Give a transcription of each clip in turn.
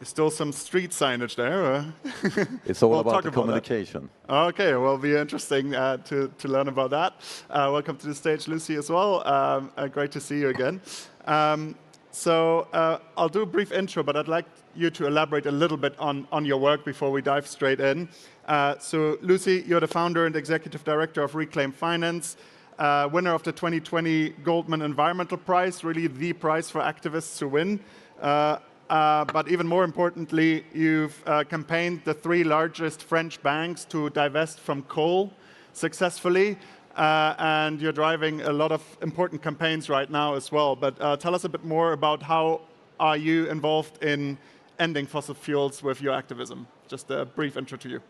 Still some street signage there. It's all about the communication. Okay, well, it'll be interesting to learn about that. Welcome to the stage, Lucie, as well. Great to see you again. So I'll do a brief intro, but I'd like you to elaborate a little bit on your work before we dive straight in. So Lucie, you're the founder and executive director of Reclaim Finance, winner of the 2020 Goldman Environmental Prize, really the prize for activists to win. But even more importantly, you've campaigned the 3 largest French banks to divest from coal successfully. And you're driving a lot of important campaigns right now as well. But tell us a bit more about how are you involved in ending fossil fuels with your activism? Just a brief intro to you.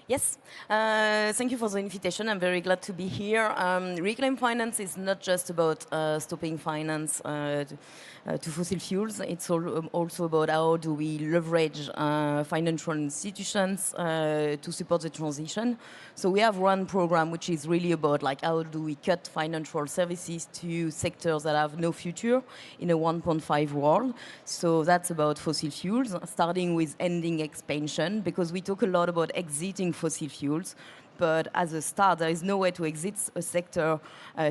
Yes, thank you for the invitation. I'm very glad to be here. Reclaim Finance is not just about stopping finance to fossil fuels. It's also about how do we leverage financial institutions to support the transition. So we have one program which is really about how do we cut financial services to sectors that have no future in a 1.5 world. So that's about fossil fuels, starting with ending expansion, because we talk a lot about exiting fossil fuels. But as a start, there is no way to exit a sector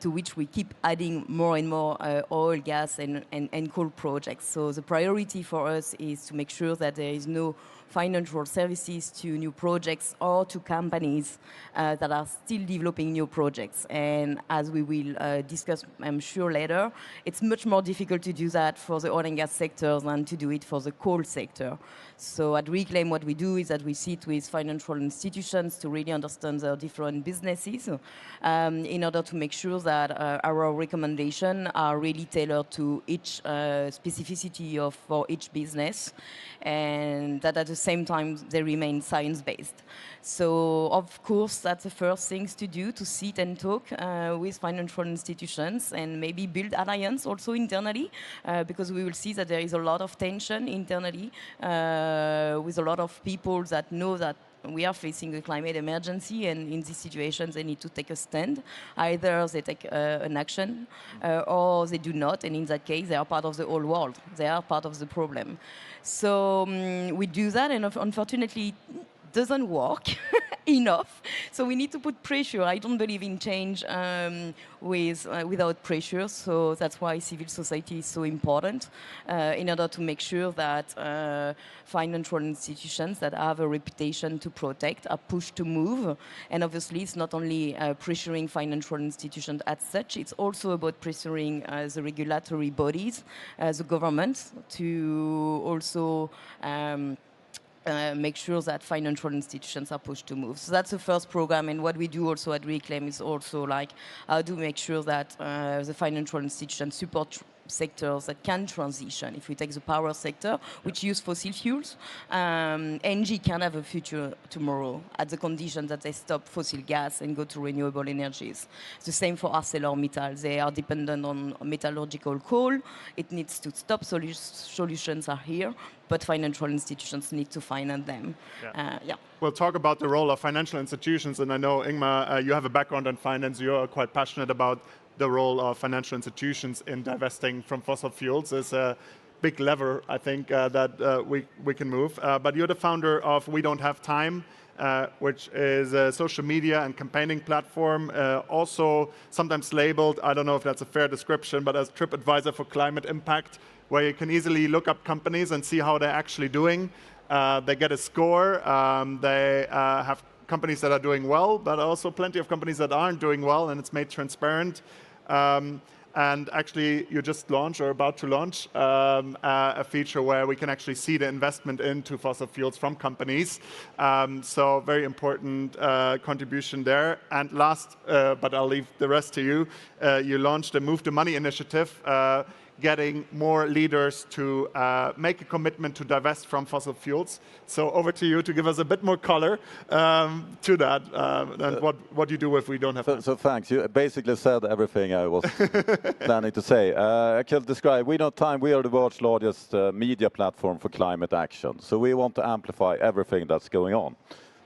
to which we keep adding more and more oil, gas, and coal projects. So the priority for us is to make sure that there is no financial services to new projects or to companies that are still developing new projects. And as we will discuss, I'm sure, later, it's much more difficult to do that for the oil and gas sector than to do it for the coal sector. So at Reclaim, what we do is that we sit with financial institutions to really understand their different businesses in order to make sure that our recommendations are really tailored to each specificity for each business, and that at the same time they remain science-based. So of course that's the first things to do, to sit and talk with financial institutions and maybe build alliance also internally, because we will see that there is a lot of tension internally with a lot of people that know that we are facing a climate emergency, and in these situations they need to take a stand. Either they take an action or they do not, and in that case they are part of the whole world. They are part of the problem. So we do that, and unfortunately it doesn't work enough. So we need to put pressure. I don't believe in change without pressure. So that's why civil society is so important in order to make sure that financial institutions that have a reputation to protect are pushed to move. And obviously, it's not only pressuring financial institutions as such, it's also about pressuring the regulatory bodies, the governments, to also make sure that financial institutions are pushed to move. So that's the first program, and what we do also at Reclaim is also how to make sure that the financial institutions support sectors that can transition. If we take the power sector, which use fossil fuels, NG can have a future tomorrow at the condition that they stop fossil gas and go to renewable energies. The same for ArcelorMittal. They are dependent on metallurgical coal. It needs to stop. Solutions are here, but financial institutions need to finance them. We'll talk about the role of financial institutions, and I know, Ingmar, you have a background in finance. You're quite passionate about the role of financial institutions in divesting from fossil fuels. Is a big lever, I think, that we can move. But you're the founder of We Don't Have Time, which is a social media and campaigning platform, also sometimes labeled, I don't know if that's a fair description, but as TripAdvisor for climate impact, where you can easily look up companies and see how they're actually doing. They get a score. They have companies that are doing well, but also plenty of companies that aren't doing well, and it's made transparent. And actually, you just launched or about to launch a feature where we can actually see the investment into fossil fuels from companies. So very important contribution there. And last, but I'll leave the rest to you, you launched a Move the Money initiative, getting more leaders to make a commitment to divest from fossil fuels. So over to you to give us a bit more color to that and what you do if we don't have time. So thanks. You basically said everything I was planning to say. I can describe, We Don't Have Time, we are the world's largest media platform for climate action. So we want to amplify everything that's going on.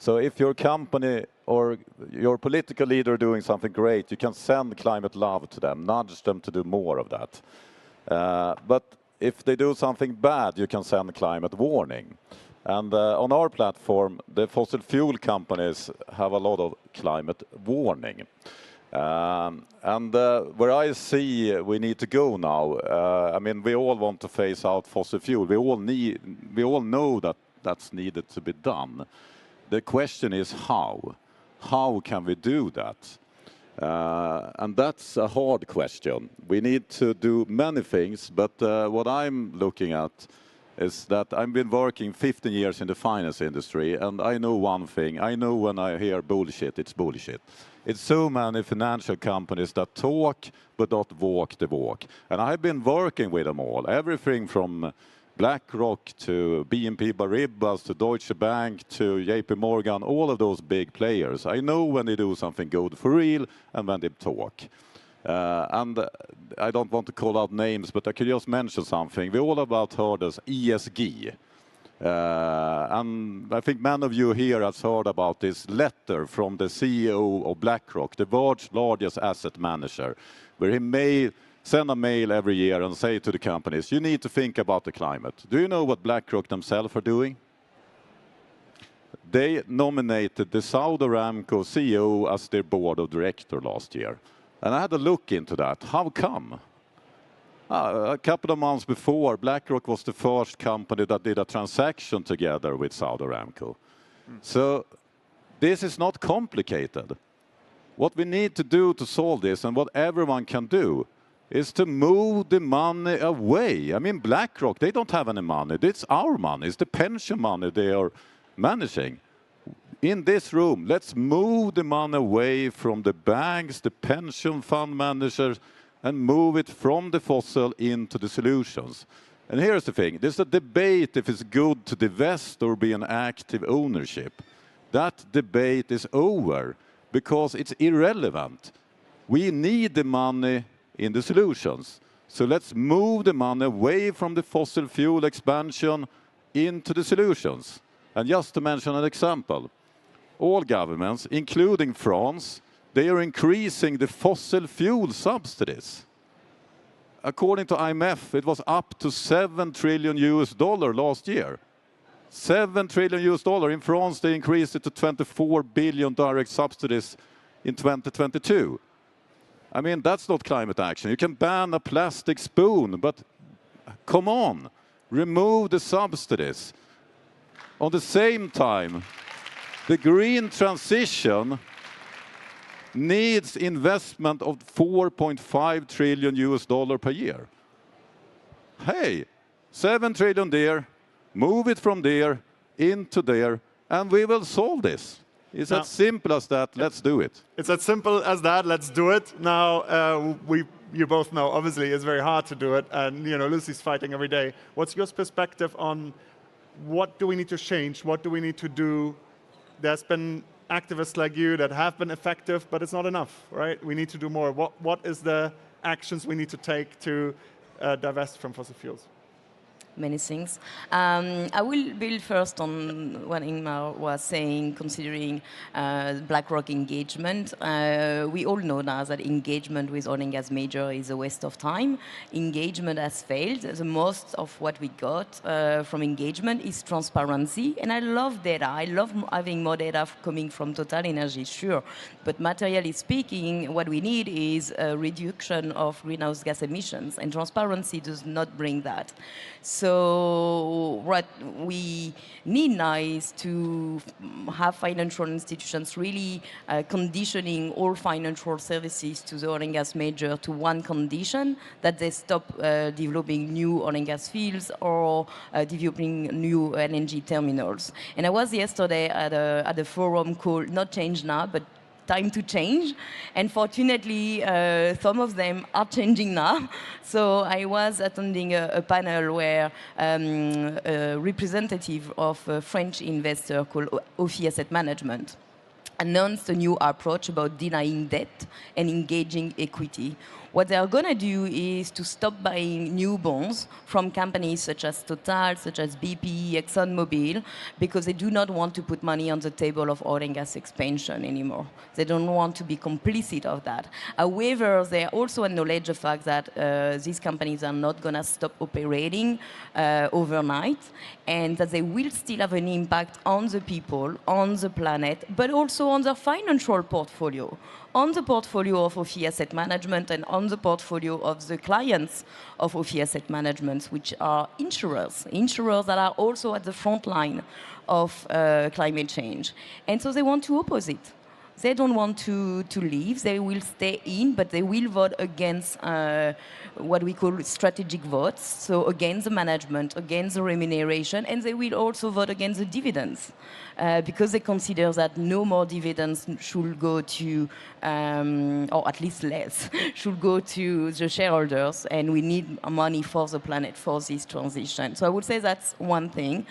So if your company or your political leader doing something great, you can send climate love to them, nudge them to do more of that. But if they do something bad, you can send a climate warning. And on our platform, the fossil fuel companies have a lot of climate warning. And where I see we need to go now, I mean, we all want to phase out fossil fuel. We all know that that's needed to be done. The question is how? How can we do that? And that's a hard question. We need to do many things, but what I'm looking at is that I've been working 15 years in the finance industry, and I know one thing. I know when I hear bullshit, it's bullshit. It's so many financial companies that talk but not walk the walk. And I've been working with them all, everything from BlackRock to BNP Paribas to Deutsche Bank to JP Morgan, all of those big players. I know when they do something good for real and when they talk. And I don't want to call out names, but I could just mention something. We all about heard as ESG. And I think many of you here have heard about this letter from the CEO of BlackRock, the world's largest asset manager, where he may send a mail every year and say to the companies, you need to think about the climate. Do you know what BlackRock themselves are doing? They nominated the Saudi Aramco CEO as their board of directors last year. And I had a look into that. How come? A couple of months before, BlackRock was the first company that did a transaction together with Saudi Aramco. So this is not complicated. What we need to do to solve this, and what everyone can do, is to move the money away. I mean, BlackRock, they don't have any money. It's our money. It's the pension money they are managing. In this room, let's move the money away from the banks, the pension fund managers, and move it from the fossil into the solutions. And here's the thing. There's a debate if it's good to divest or be an active ownership. That debate is over because it's irrelevant. We need the money in the solutions. So let's move the money away from the fossil fuel expansion into the solutions. And just to mention an example, all governments, including France, they are increasing the fossil fuel subsidies. According to IMF, it was up to $7 trillion last year. $7 trillion. In France, they increased it to 24 billion direct subsidies in 2022. I mean, that's not climate action. You can ban a plastic spoon, but come on, remove the subsidies. On the same time, the green transition needs investment of $4.5 trillion per year. Hey, 7 trillion there, move it from there into there, and we will solve this. It's as simple as that. Let's do it. It's as simple as that. Let's do it. Now, you both know, obviously, it's very hard to do it. And, you know, Lucie's fighting every day. What's your perspective on what do we need to change? What do we need to do? There's been activists like you that have been effective, but it's not enough, right? We need to do more. What is the actions we need to take to divest from fossil fuels? Many things. I will build first on what Ingmar was saying, considering BlackRock engagement. We all know now that engagement with oil and gas major is a waste of time. Engagement has failed. The most of what we got from engagement is transparency. And I love data. I love having more data coming from Total Energy, sure. But materially speaking, what we need is a reduction of greenhouse gas emissions. And transparency does not bring that. So what we need now is to have financial institutions really conditioning all financial services to the oil and gas major to one condition, that they stop developing new oil and gas fields or developing new LNG terminals. And I was yesterday at a forum called, not ChangeNOW, but Time to Change, and fortunately some of them are changing now. So I was attending a panel where a representative of a French investor called Ophi Asset Management announced a new approach about denying debt and engaging equity. What they are going to do is to stop buying new bonds from companies such as Total, such as BP, ExxonMobil, because they do not want to put money on the table of oil and gas expansion anymore. They don't want to be complicit of that. However, they also acknowledge the fact that these companies are not going to stop operating overnight, and that they will still have an impact on the people, on the planet, but also on their financial portfolio, on the portfolio of OFI Asset Management and on the portfolio of the clients of OFI Asset Management, which are insurers that are also at the front line of climate change. And so they want to oppose it. They don't want to leave. They will stay in, but they will vote against what we call strategic votes, so against the management, against the remuneration, and they will also vote against the dividends, because they consider that no more dividends should go to, or at least less, should go to the shareholders, and we need money for the planet for this transition. So I would say that's one thing.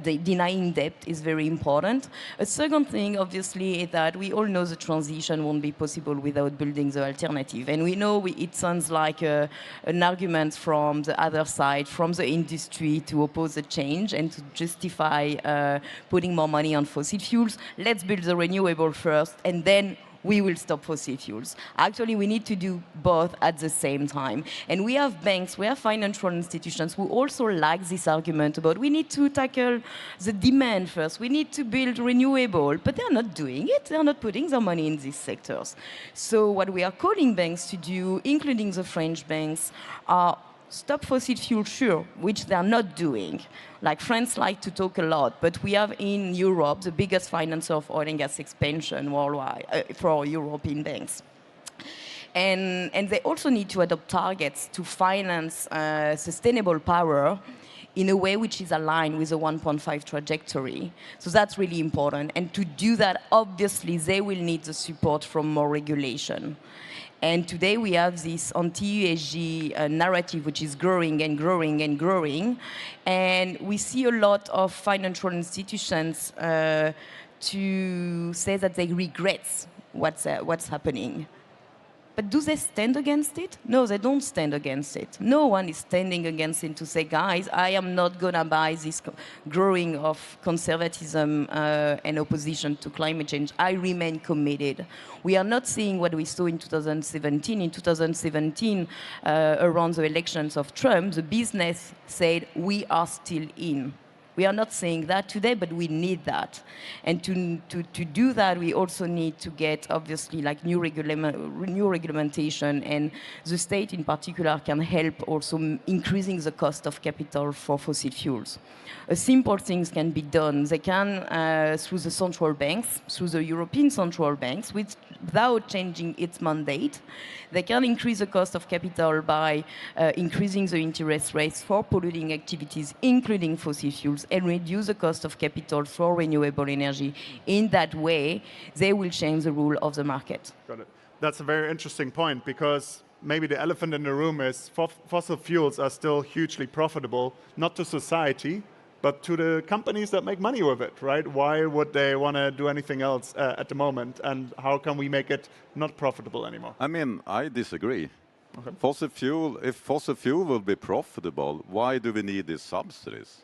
Denying debt is very important. A second thing, obviously, is that we all know the transition won't be possible without building the alternative. And we know it sounds like an argument from the other side, from the industry, to oppose the change and to justify putting more money on fossil fuels. Let's build the renewable first, and then we will stop fossil fuels. Actually, we need to do both at the same time. And we have banks, we have financial institutions who also like this argument about we need to tackle the demand first, we need to build renewable, but they're not doing it. They're not putting their money in these sectors. So what we are calling banks to do, including the French banks, are stop fossil fuel, sure, which they're not doing. Like France like to talk a lot, but we have in Europe the biggest financer of oil and gas expansion worldwide for European banks. And they also need to adopt targets to finance sustainable power in a way which is aligned with the 1.5 trajectory. So that's really important. And to do that, obviously, they will need the support from more regulation. And today we have this anti-ESG narrative which is growing and growing and growing. And we see a lot of financial institutions to say that they regret what's happening. But do they stand against it? No, they don't stand against it. No one is standing against it to say, guys, I am not going to buy this growing of conservatism and opposition to climate change. I remain committed. We are not seeing what we saw in 2017. In 2017, around the elections of Trump, the business said, we are still in. We are not saying that today, but we need that. And to do that, we also need to get, obviously, like new regulation, and the state in particular can help also increasing the cost of capital for fossil fuels. Simple things can be done. They can, through the central banks, through the European central banks, without changing its mandate, they can increase the cost of capital by increasing the interest rates for polluting activities, including fossil fuels, and reduce the cost of capital for renewable energy. In that way, they will change the rule of the market. Got it. That's a very interesting point, because maybe the elephant in the room is fossil fuels are still hugely profitable, not to society, but to the companies that make money with it, right? Why would they want to do anything else at the moment? And how can we make it not profitable anymore? I mean, I disagree. Okay. If fossil fuel will be profitable, why do we need these subsidies?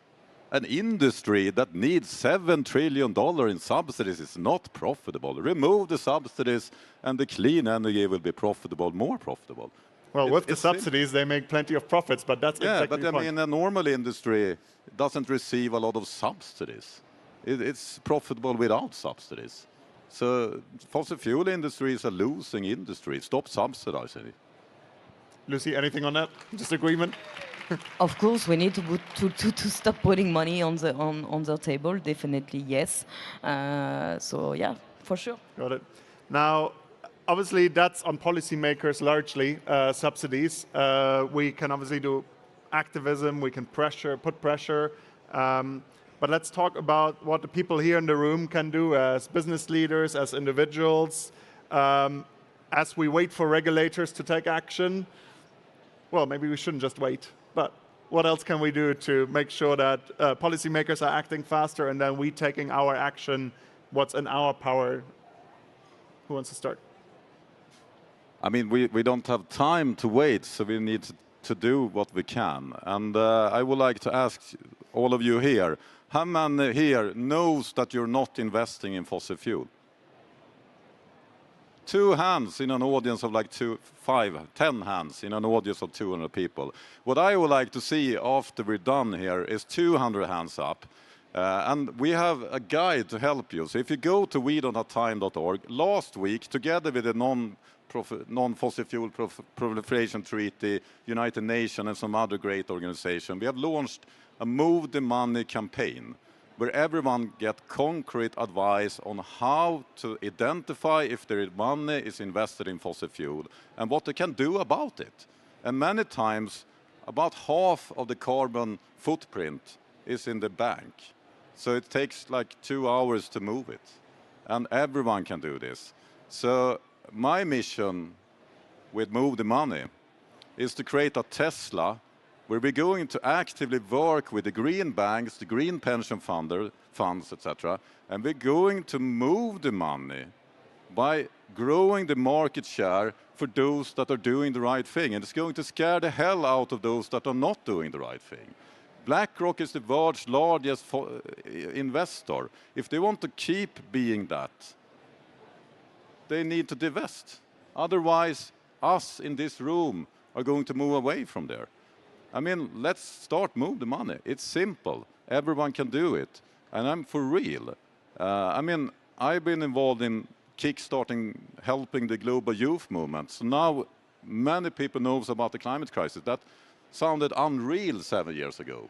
An industry that needs $7 trillion in subsidies is not profitable. Remove the subsidies and the clean energy will be profitable, more profitable. Well, with the subsidies, they make plenty of profits, but that's exactly the point. I mean, a normal industry doesn't receive a lot of subsidies. It's profitable without subsidies. So fossil fuel industry is a losing industry. Stop subsidizing it. Lucie, anything on that? Disagreement? Of course, we need to stop putting money on the table. Definitely, yes. So yeah, for sure. Got it. Now, obviously, that's on policymakers largely, subsidies. We can obviously do activism. We can put pressure. But let's talk about what the people here in the room can do as business leaders, as individuals, as we wait for regulators to take action. Well, maybe we shouldn't just wait. But what else can we do to make sure that policymakers are acting faster and then we taking our action, what's in our power? Who wants to start? I mean, we don't have time to wait, so we need to do what we can. And I would like to ask all of you here, how many here knows that you're not investing in fossil fuel? 2 hands in an audience of like 10 hands in an audience of 200 people. What I would like to see after we're done here is 200 hands up. And we have a guide to help you. So if you go to wedon'thavetime.org, last week, together with the non-fossil fuel proliferation treaty, United Nations and some other great organizations, we have launched a Move the Money campaign where everyone gets concrete advice on how to identify if their money is invested in fossil fuel and what they can do about it. And many times, about half of the carbon footprint is in the bank. So it takes like 2 hours to move it. And everyone can do this. So my mission with Move the Money is to create a Tesla where we're going to actively work with the green banks, the green pension funds, etc. And we're going to move the money by growing the market share for those that are doing the right thing. And it's going to scare the hell out of those that are not doing the right thing. BlackRock is the world's largest investor. If they want to keep being that, they need to divest. Otherwise, us in this room are going to move away from there. I mean, let's start Move the Money. It's simple. Everyone can do it. And I'm for real. I mean, I've been involved in kickstarting, helping the global youth movement. So now many people know about the climate crisis. That sounded unreal 7 years ago.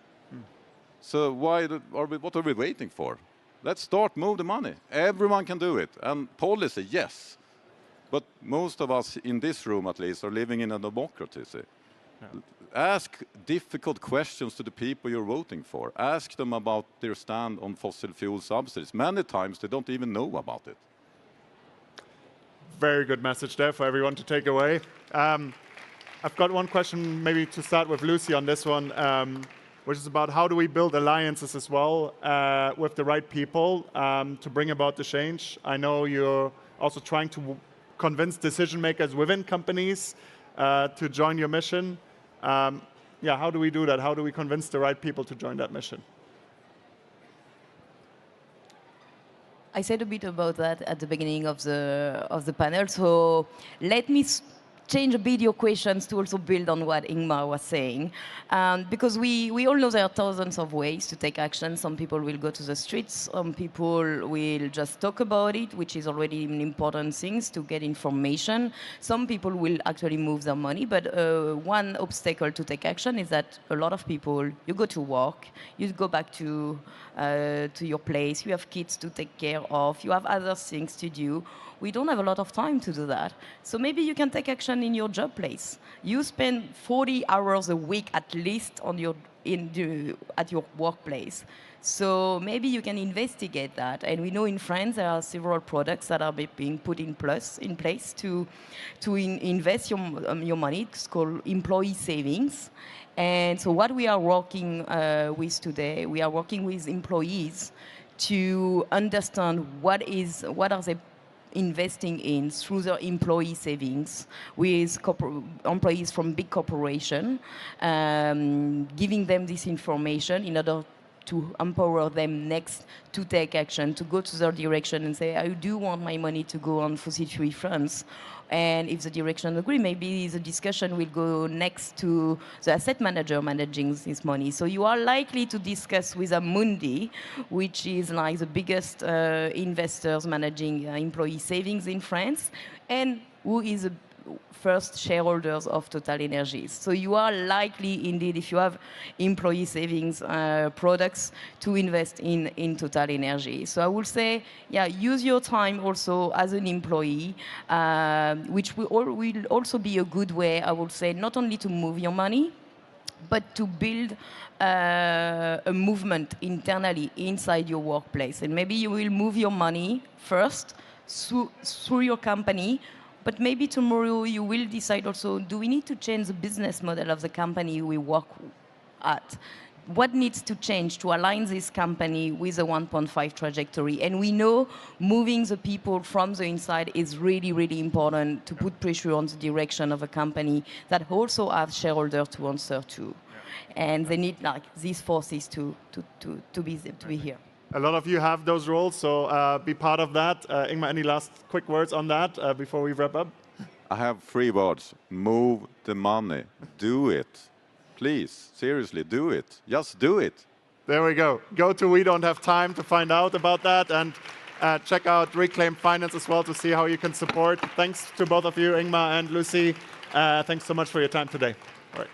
So what are we waiting for? Let's start Move the Money. Everyone can do it. And policy, yes. But most of us in this room, at least, are living in a democracy. Yeah. Ask difficult questions to the people you're voting for. Ask them about their stand on fossil fuel subsidies. Many times they don't even know about it. Very good message there for everyone to take away. I've got one question maybe to start with Lucie on this one, which is about how do we build alliances as well with the right people to bring about the change. I know you're also trying to convince decision makers within companies to join your mission. Yeah, how do we do that? How do we convince the right people to join that mission? I said a bit about that at the beginning of the panel, so let me change a bit your questions to also build on what Ingmar was saying. Because we all know there are thousands of ways to take action. Some people will go to the streets, some people will just talk about it, which is already an important thing to get information. Some people will actually move their money, but one obstacle to take action is that a lot of people, you go to work, you go back to your place, you have kids to take care of, you have other things to do. We don't have a lot of time to do that. So maybe you can take action in your job place. You spend 40 hours a week at least on at your workplace. So maybe you can investigate that. And we know in France there are several products that are being put in place to invest your money. It's called employee savings. And so what we are working with today, we are working with employees to understand what are they investing in through their employee savings with employees from big corporations, giving them this information in order to empower them next to take action, to go to their direction and say, I do want my money to go on fossil-free funds. And if the direction agrees, maybe the discussion will go next to the asset manager managing this money. So you are likely to discuss with Amundi, which is like the biggest investors managing employee savings in France, and who is the first shareholders of TotalEnergies. So you are likely, indeed, if you have employee savings products, to invest in TotalEnergies. So I would say, yeah, use your time also as an employee, which will also be a good way, I would say, not only to move your money, but to build a movement internally inside your workplace. And maybe you will move your money first through your company, but maybe tomorrow you will decide also, do we need to change the business model of the company we work at? what needs to change to align this company with a 1.5 trajectory. And we know moving the people from the inside is really, really important to put pressure on the direction of a company that also has shareholders to answer to. And they need like these forces to be here. A lot of you have those roles, so be part of that. Ingmar, any last quick words on that before we wrap up? I have 3 words. Move the money. Do it. Please, seriously, do it. Just do it. There we go. Go to We Don't Have Time to find out about that, and check out Reclaim Finance as well to see how you can support. Thanks to both of you, Ingmar and Lucie. Thanks so much for your time today. All right.